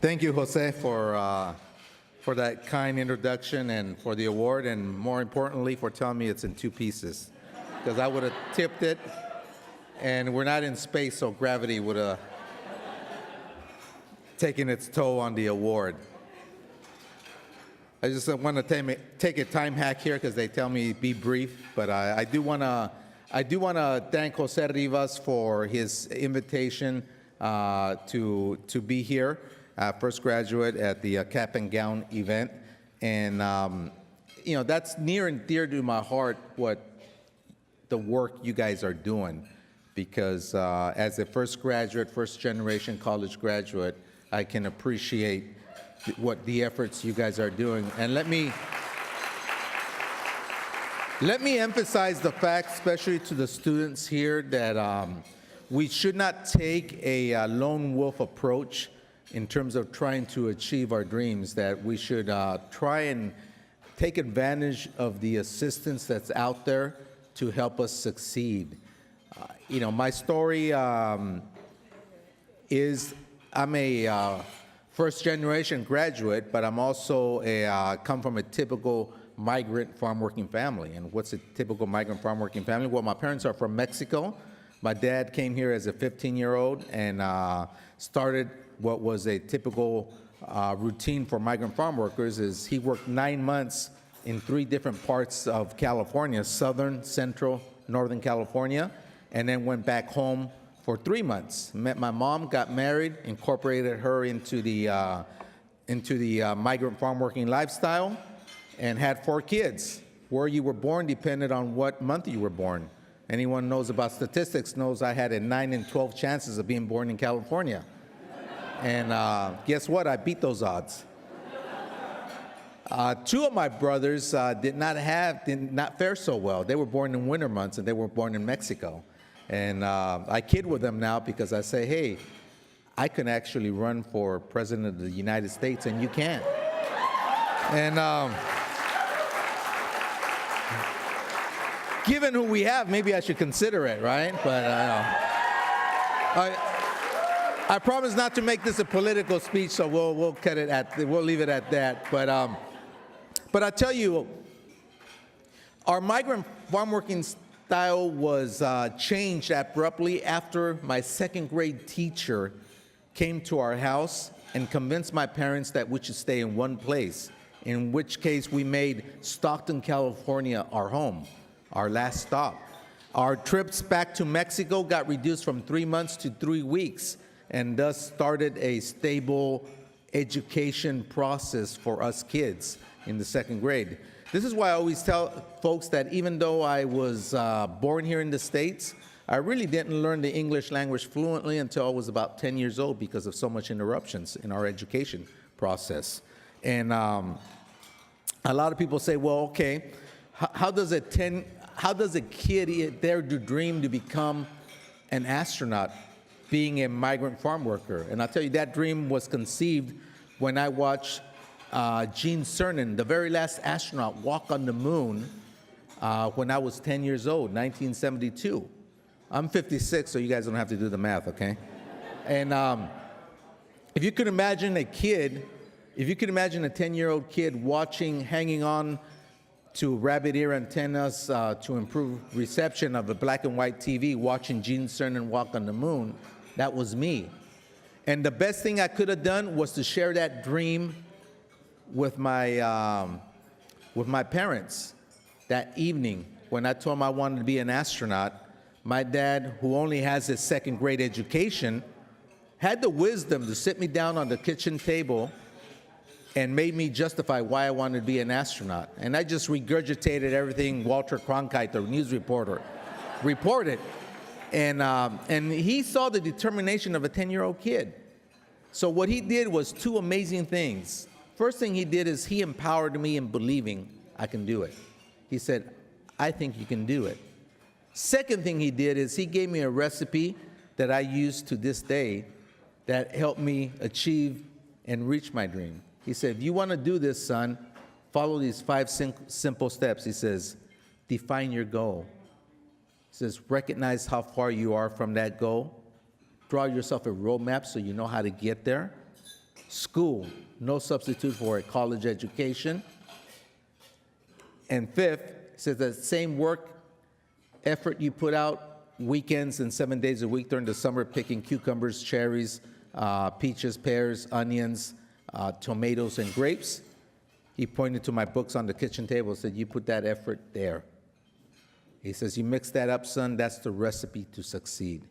Thank you, Jose, for that kind introduction and for the award, and more importantly, for telling me it's in two pieces, because I would have tipped it, and we're not in space, so gravity would have taken its toll on the award. I just want to take a time hack here because they tell me be brief, but I do want to thank Jose Rivas for his invitation to be here, first graduate at the Cap and Gown event, and that's near and dear to my heart, what the work you guys are doing, because as a first graduate, first generation college graduate, I can appreciate what the efforts you guys are doing. And let me emphasize the fact, especially to the students here, that we should not take a lone wolf approach in terms of trying to achieve our dreams, that we should try and take advantage of the assistance that's out there to help us succeed. My story is I'm a first-generation graduate, but I'm also come from a typical migrant farm working family. And what's a typical migrant farm working family? Well, my parents are from Mexico. My dad came here as a 15-year-old and started what was a typical routine for migrant farm workers. Is he worked 9 months in 3 different parts of California: Southern, Central, Northern California, and then went back home for 3 months. Met my mom, got married, incorporated her into the migrant farm working lifestyle, and had 4 kids. Where you were born depended on what month you were born. Anyone knows about statistics knows I had a 9 in 12 chances of being born in California. And guess what? I beat those odds. 2 of my brothers did not fare so well. They were born in winter months, and they were born in Mexico. And I kid with them now because I say, hey, I can actually run for president of the United States, and you can't. And given who we have, maybe I should consider it, right? But I promise not to make this a political speech, so we'll cut it we'll leave it at that. But I tell you, our migrant farm working style was changed abruptly after my 2nd grade teacher came to our house and convinced my parents that we should stay in one place, in which case we made Stockton, California our home, our last stop. Our trips back to Mexico got reduced from 3 months to 3 weeks, and thus started a stable education process for us kids in the 2nd grade. This is why I always tell folks that even though I was born here in the States, I really didn't learn the English language fluently until I was about 10 years old because of so much interruptions in our education process. And a lot of people say, well, okay, how does a kid dare to dream to become an astronaut, being a migrant farm worker? And I'll tell you, that dream was conceived when I watched Gene Cernan, the very last astronaut, walk on the moon when I was 10 years old, 1972. I'm 56, so you guys don't have to do the math, okay? And if you could imagine a 10-year-old kid hanging on to rabbit ear antennas to improve reception of a black and white TV, watching Gene Cernan walk on the moon, that was me. And the best thing I could have done was to share that dream with my parents. That evening, when I told them I wanted to be an astronaut, my dad, who only has his 2nd grade education, had the wisdom to sit me down on the kitchen table and made me justify why I wanted to be an astronaut. And I just regurgitated everything Walter Cronkite, the news reporter, reported. And he saw the determination of a 10-year-old kid. So what he did was 2 amazing things. First thing he did is he empowered me in believing I can do it. He said, I think you can do it. Second thing he did is he gave me a recipe that I use to this day that helped me achieve and reach my dream. He said, if you want to do this, son, follow these 5 simple steps. He says, define your goal. He says, recognize how far you are from that goal. Draw yourself a roadmap so you know how to get there. School, no substitute for a college education. And fifth, it says that same work effort you put out weekends and 7 days a week during the summer, picking cucumbers, cherries, peaches, pears, onions, tomatoes, and grapes. He pointed to my books on the kitchen table and said, you put that effort there. He says, you mix that up, son, that's the recipe to succeed.